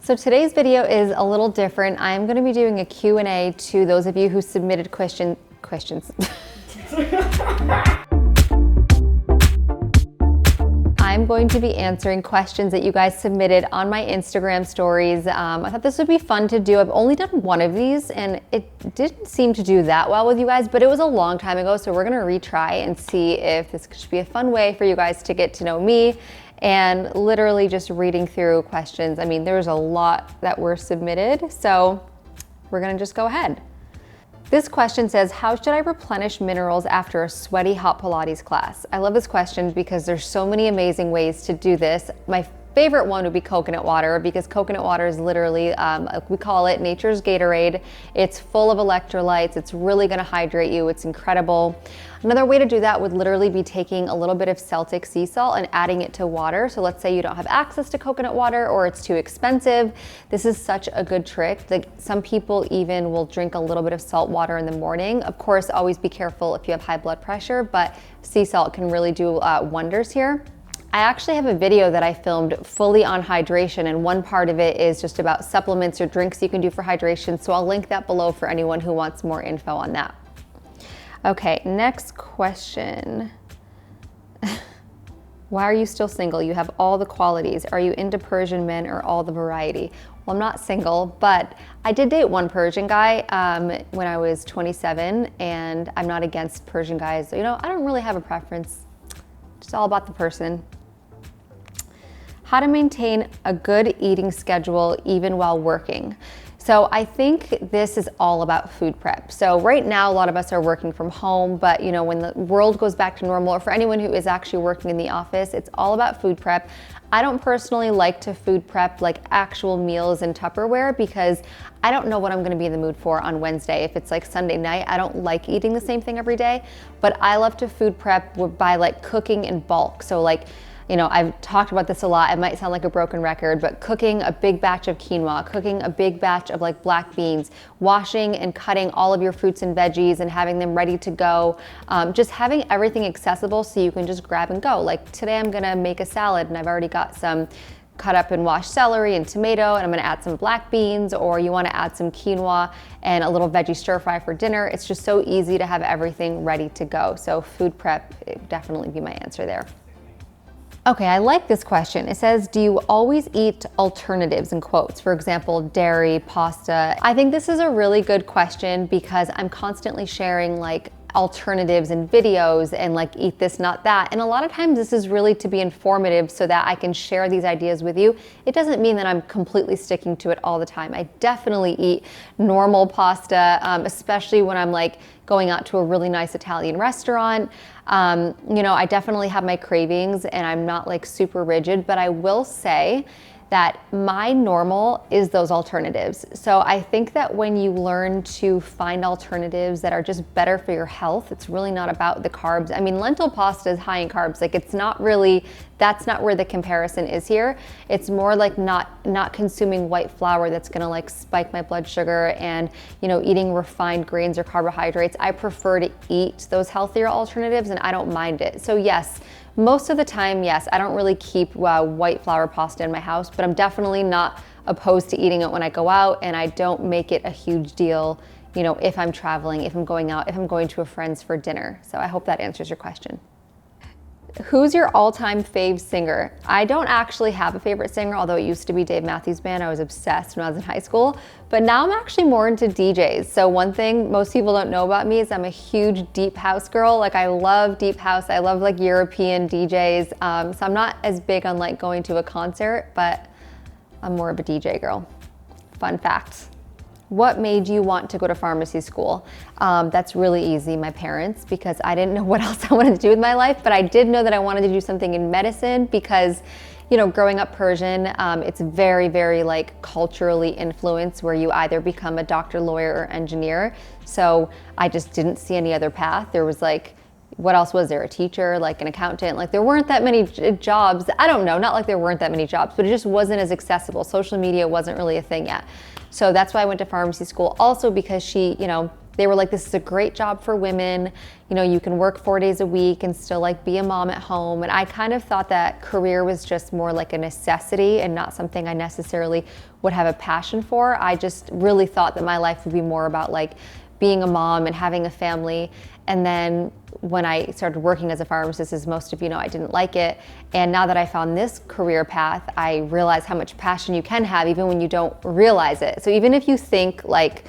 So today's video is a little different. I'm going to be doing a Q&A to those of you who submitted questions. I'm going to be answering questions that you guys submitted on my Instagram stories. I thought this would be fun to do. I've only done one of these and it didn't seem to do that well with you guys, but it was a long time ago, so we're gonna retry and see if this could be a fun way for you guys to get to know me. And literally just reading through questions. I mean, there's a lot that were submitted, so we're gonna just go ahead. This question says, how should I replenish minerals after a sweaty hot Pilates class? I love this question because there's so many amazing ways to do this. My favorite one would be coconut water, because coconut water is literally, we call it nature's Gatorade. It's full of electrolytes. It's really gonna hydrate you. It's incredible. Another way to do that would literally be taking a little bit of Celtic sea salt and adding it to water. So let's say you don't have access to coconut water or it's too expensive. This is such a good trick. Like, some people even will drink a little bit of salt water in the morning. Of course, always be careful if you have high blood pressure, but sea salt can really do wonders here. I actually have a video that I filmed fully on hydration, and one part of it is just about supplements or drinks you can do for hydration. So I'll link that below for anyone who wants more info on that. Okay, next question. Why are you still single? You have all the qualities. Are you into Persian men or all the variety? Well, I'm not single, but I did date one Persian guy when I was 27, and I'm not against Persian guys. You know, I don't really have a preference. It's all about the person. How to maintain a good eating schedule even while working. So I think this is all about food prep. So right now, a lot of us are working from home, but you know, when the world goes back to normal, or for anyone who is actually working in the office, it's all about food prep. I don't personally like to food prep like actual meals in Tupperware, because I don't know what I'm gonna be in the mood for on Wednesday. If it's like Sunday night, I don't like eating the same thing every day, but I love to food prep by like cooking in bulk. So like, you know, I've talked about this a lot. It might sound like a broken record, but cooking a big batch of quinoa, cooking a big batch of like black beans, washing and cutting all of your fruits and veggies and having them ready to go. Just having everything accessible so you can just grab and go. Like today I'm gonna make a salad and I've already got some cut up and washed celery and tomato, and I'm gonna add some black beans, or you wanna add some quinoa and a little veggie stir fry for dinner. It's just so easy to have everything ready to go. So food prep would definitely be my answer there. Okay, I like this question. It says, do you always eat alternatives, in quotes? For example, dairy, pasta. I think this is a really good question because I'm constantly sharing like alternatives in videos and like eat this, not that. And a lot of times this is really to be informative so that I can share these ideas with you. It doesn't mean that I'm completely sticking to it all the time. I definitely eat normal pasta, especially when I'm like going out to a really nice Italian restaurant. You know, I definitely have my cravings and I'm not like super rigid, but I will say that my normal is those alternatives. So I think that when you learn to find alternatives that are just better for your health, it's really not about the carbs. I mean, lentil pasta is high in carbs. Like, it's not really, that's not where the comparison is here. It's more like not consuming white flour that's gonna like spike my blood sugar, and you know, eating refined grains or carbohydrates. I prefer to eat those healthier alternatives and I don't mind it. So yes, most of the time, yes, I don't really keep white flour pasta in my house, but I'm definitely not opposed to eating it when I go out, and I don't make it a huge deal, you know, if I'm traveling, if I'm going out, if I'm going to a friend's for dinner. So I hope that answers your question. Who's your all-time fave singer? I don't actually have a favorite singer, although it used to be Dave Matthews Band. I was obsessed when I was in high school, but now I'm actually more into DJs. So one thing most people don't know about me is I'm a huge deep house girl. Like, I love deep house. I love like European DJs. So I'm not as big on like going to a concert, but I'm more of a DJ girl. Fun fact. What made you want to go to pharmacy school? That's really easy, my parents, because I didn't know what else I wanted to do with my life, but I did know that I wanted to do something in medicine because, you know, growing up Persian, it's very, very like culturally influenced, where you either become a doctor, lawyer, or engineer. So I just didn't see any other path. There was like, what else was there? A teacher, like an accountant, like there weren't that many jobs. I don't know, not like there weren't that many jobs, but it just wasn't as accessible. Social media wasn't really a thing yet. So that's why I went to pharmacy school. Also because she, you know, they were like, this is a great job for women. You know, you can work 4 days a week and still like be a mom at home. And I kind of thought that career was just more like a necessity and not something I necessarily would have a passion for. I just really thought that my life would be more about like being a mom and having a family. And then when I started working as a pharmacist, as most of you know, I didn't like it. And now that I found this career path, I realize how much passion you can have even when you don't realize it. So even if you think like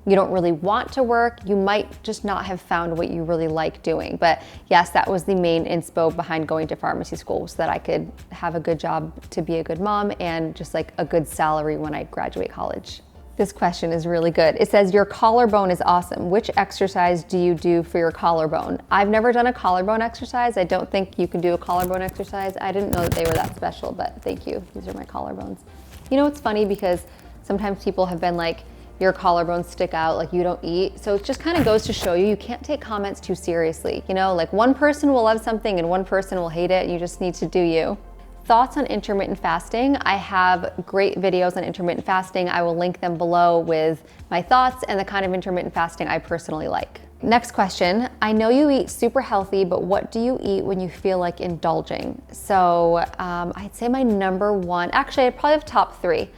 you don't really want to work, you might just not have found what you really like doing. But yes, that was the main inspo behind going to pharmacy school, so that I could have a good job to be a good mom and just like a good salary when I graduate college. This question is really good. It says, your collarbone is awesome. Which exercise do you do for your collarbone? I've never done a collarbone exercise. I don't think you can do a collarbone exercise. I didn't know that they were that special, but thank you. These are my collarbones. You know, it's funny because sometimes people have been like, your collarbones stick out, like you don't eat. So it just kind of goes to show you, you can't take comments too seriously. You know, like one person will love something and one person will hate it. You just need to do you. Thoughts on intermittent fasting? I have great videos on intermittent fasting. I will link them below with my thoughts and the kind of intermittent fasting I personally like. Next question. I know you eat super healthy, but what do you eat when you feel like indulging? So I'd say my number one, actually I'd probably have top three.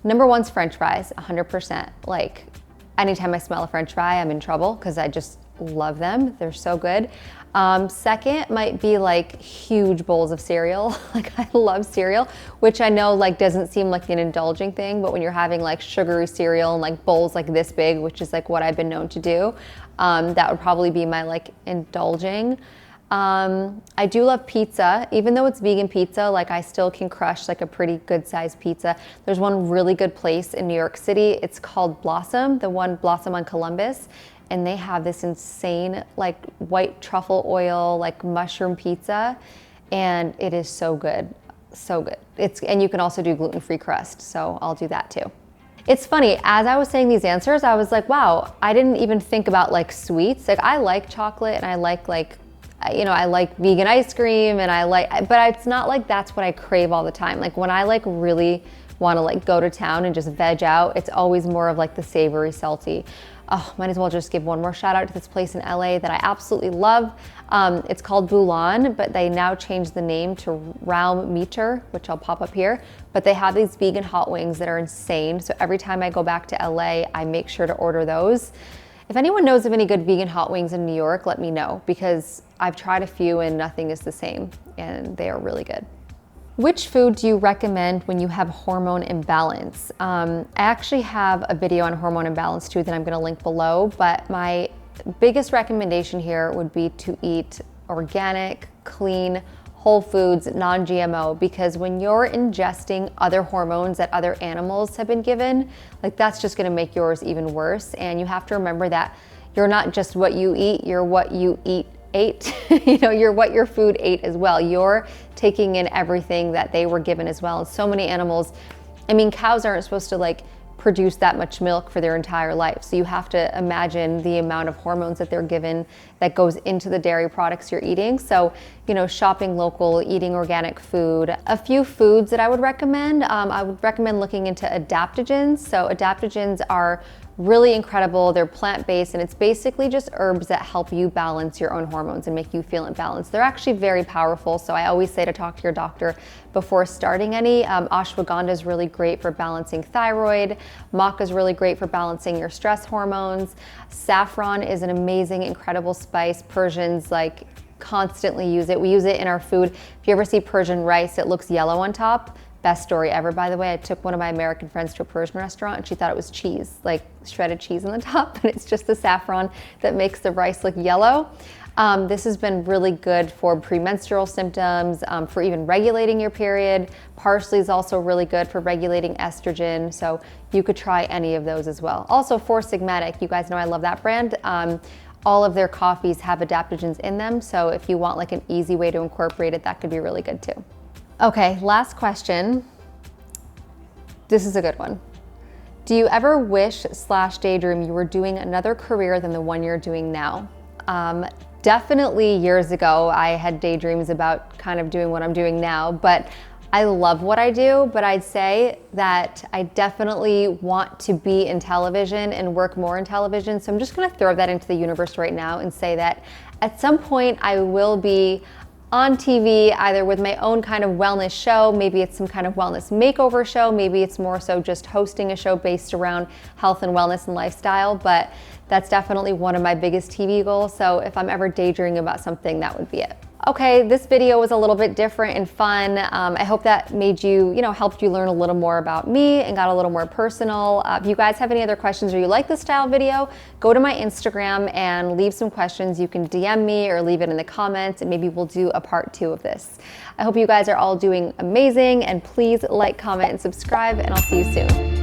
Number one's French fries, 100%. Like anytime I smell a French fry, I'm in trouble because I just love them. They're so good. Second might be like huge bowls of cereal. Like I love cereal, which I know like doesn't seem like an indulging thing, but when you're having like sugary cereal and like bowls like this big, which is like what I've been known to do, that would probably be my like indulging. I do love pizza, even though it's vegan pizza, like I still can crush like a pretty good sized pizza. There's one really good place in New York City. It's called Blossom, the one Blossom on Columbus. And they have this insane like white truffle oil, like mushroom pizza. And it is so good, so good. And you can also do gluten-free crust. So I'll do that too. It's funny, as I was saying these answers, I was like, wow, I didn't even think about like sweets. Like I like chocolate and I like, you know, I like vegan ice cream and but it's not like that's what I crave all the time. Like when I like really want to like go to town and just veg out, it's always more of like the savory, salty. Oh, might as well just give one more shout out to this place in LA that I absolutely love. It's called Boulan, but they now changed the name to Raum Meter, which I'll pop up here. But they have these vegan hot wings that are insane. So every time I go back to LA, I make sure to order those. If anyone knows of any good vegan hot wings in New York, let me know, because I've tried a few and nothing is the same, and they are really good. Which food do you recommend when you have hormone imbalance? I actually have a video on hormone imbalance too that I'm gonna link below, but my biggest recommendation here would be to eat organic, clean, whole foods, non-GMO, because when you're ingesting other hormones that other animals have been given, like that's just gonna make yours even worse. And you have to remember that you're not just what you eat, you're what you ate. You know, you're what your food ate as well. You're taking in everything that they were given as well. And so many animals, I mean, cows aren't supposed to like produce that much milk for their entire life. So you have to imagine the amount of hormones that they're given that goes into the dairy products you're eating. So, you know, shopping local, eating organic food. A few foods that I would recommend, I would recommend looking into adaptogens. So adaptogens are really incredible. They're plant-based, and it's basically just herbs that help you balance your own hormones and make you feel in balance. They're actually very powerful, so I always say to talk to your doctor before starting any. Ashwagandha is really great for balancing thyroid. Maca is really great for balancing your stress hormones. Saffron is an amazing, incredible spice. Persians like constantly use it. We use it in our food. If you ever see Persian rice, it looks yellow on top. Best story ever, by the way. I took one of my American friends to a Persian restaurant and she thought it was cheese, like shredded cheese on the top, but it's just the saffron that makes the rice look yellow. This has been really good for premenstrual symptoms, for even regulating your period. Parsley is also really good for regulating estrogen, so you could try any of those as well. Also, Four Sigmatic, you guys know I love that brand. All of their coffees have adaptogens in them, so if you want like an easy way to incorporate it, that could be really good too. Okay, last question. This is a good one. Do you ever wish / daydream you were doing another career than the one you're doing now? Definitely years ago, I had daydreams about kind of doing what I'm doing now, but I love what I do, but I'd say that I definitely want to be in television and work more in television. So I'm just gonna throw that into the universe right now and say that at some point I will be on TV, either with my own kind of wellness show, maybe it's some kind of wellness makeover show, maybe it's more so just hosting a show based around health and wellness and lifestyle, but that's definitely one of my biggest TV goals. So if I'm ever daydreaming about something, that would be it. Okay, this video was a little bit different and fun. I hope that made you, helped you learn a little more about me and got a little more personal. If you guys have any other questions or you like this style video, go to my Instagram and leave some questions. You can DM me or leave it in the comments and maybe we'll do a part 2 of this. I hope you guys are all doing amazing and please like, comment, and subscribe and I'll see you soon.